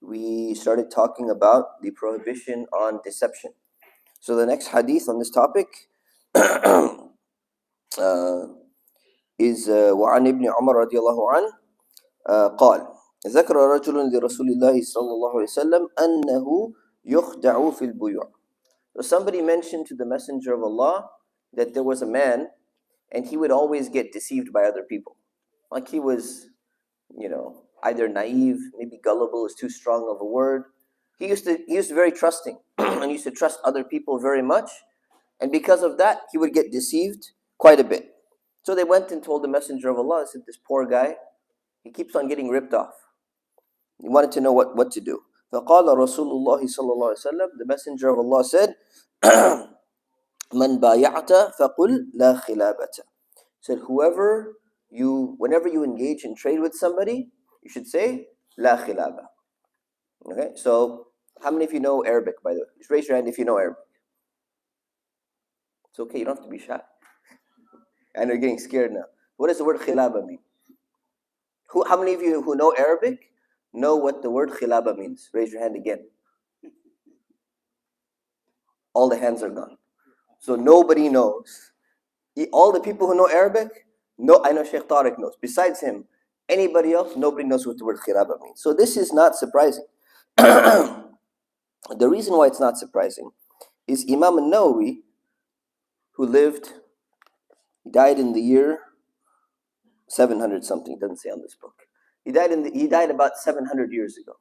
we started talking about the prohibition on deception. So the next hadith on this topic is وعن ابن عمر رضي الله عنه قال ذكر رجل لرسول الله صلى الله عليه وسلم أنه يخدع في البيوع. So somebody mentioned to the Messenger of Allah that there was a man and he would always get deceived by other people. Like he was, either naive, maybe gullible is too strong of a word. He used to very trusting and used to trust other people very much. And because of that, he would get deceived quite a bit. So they went and told the Messenger of Allah, said, this poor guy, he keeps on getting ripped off. He wanted to know what to do. فقال رسول الله صلى الله عليه وسلم, the Messenger of Allah said, من بايعت فقل لا خلابة. Said, whenever you engage in trade with somebody, you should say لا خلابة. Okay, so how many of you know Arabic, by the way? Just raise your hand if you know Arabic. It's okay, you don't have to be shy. And you're getting scared now. What does the word khilaba mean? How many of you who know Arabic know what the word khilaba means? Raise your hand again. All the hands are gone. So nobody knows. All the people who know Arabic, I know Sheikh Tariq knows. Besides him, anybody else, nobody knows what the word khilaba means. So this is not surprising. The reason why it's not surprising is Imam al-Nawawi, who he died in the year 700 something, it doesn't say on this book. He died about 700 years ago.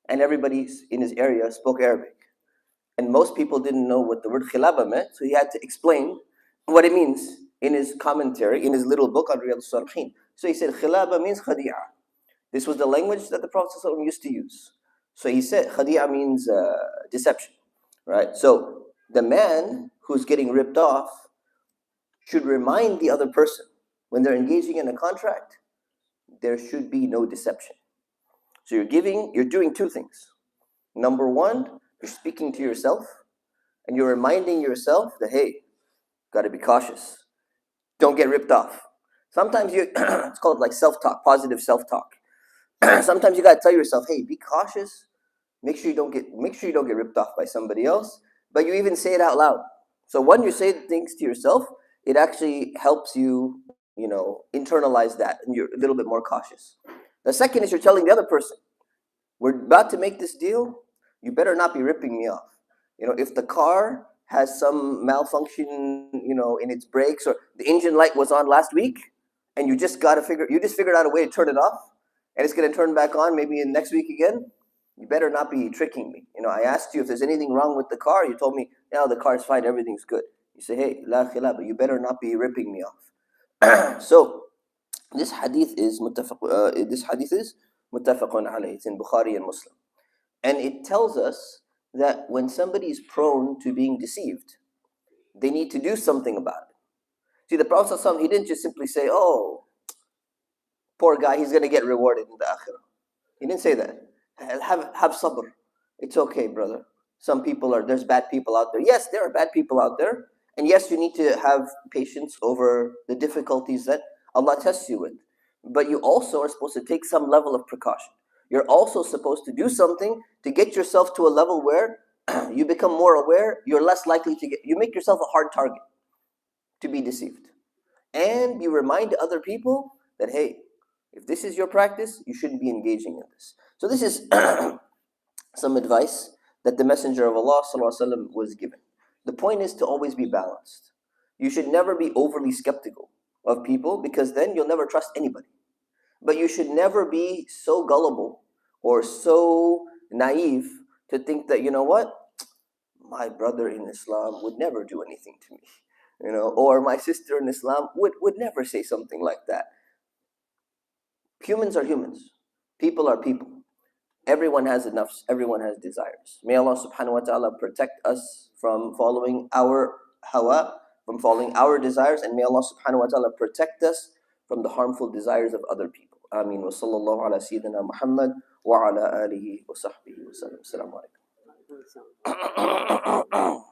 And everybody in his area spoke Arabic. And most people didn't know what the word khilaba meant, so he had to explain what it means in his commentary, in his little book on Riyadh al-Salihin. So he said khilaba means khadi'a. This was the language that the Prophet ﷺ used to use. So he said khadi'a means deception, right? So the man who's getting ripped off should remind the other person when they're engaging in a contract, there should be no deception. So you're doing two things. Number one, you're speaking to yourself and you're reminding yourself that, hey, got to be cautious. Don't get ripped off. Sometimes it's called like self-talk, positive self-talk. Sometimes you got to tell yourself, hey, be cautious. Make sure you don't get ripped off by somebody else. But you even say it out loud. So when you say things to yourself, it actually helps you, internalize that, and you're a little bit more cautious. The second is you're telling the other person, we're about to make this deal. You better not be ripping me off. If the car has some malfunction, in its brakes, or the engine light was on last week, and you just figured out a way to turn it off, and it's going to turn back on maybe in next week again. You better not be tricking me. I asked you if there's anything wrong with the car. You told me, the car's fine, everything's good. You say, hey, la khilaba, you better not be ripping me off. So this hadith is muttafaqun alayh. It's in Bukhari and Muslim. And it tells us that when somebody is prone to being deceived, they need to do something about it. See, the Prophet ﷺ, he didn't just simply say, oh, poor guy, he's going to get rewarded in the akhirah. He didn't say that. Have sabr. It's okay, brother. There's bad people out there. Yes, there are bad people out there. And yes, you need to have patience over the difficulties that Allah tests you with. But you also are supposed to take some level of precaution. You're also supposed to do something to get yourself to a level where you become more aware, you're less likely you make yourself a hard target to be deceived. And you remind other people that, hey, if this is your practice, you shouldn't be engaging in this. So this is some advice that the Messenger of Allah ﷺ was given. The point is to always be balanced. You should never be overly skeptical of people, because then you'll never trust anybody. But you should never be so gullible or so naive to think that, my brother in Islam would never do anything to me, or my sister in Islam would never say something like that. Humans are humans. People are people. Everyone has nafs, everyone has desires. May Allah subhanahu wa ta'ala protect us from following our hawa, from following our desires, and may Allah subhanahu wa ta'ala protect us from the harmful desires of other people. Ameen. Wa sallallahu ala sayyidina Muhammad wa ala alihi wa sahbihi wa sallam. Assalamu alaikum.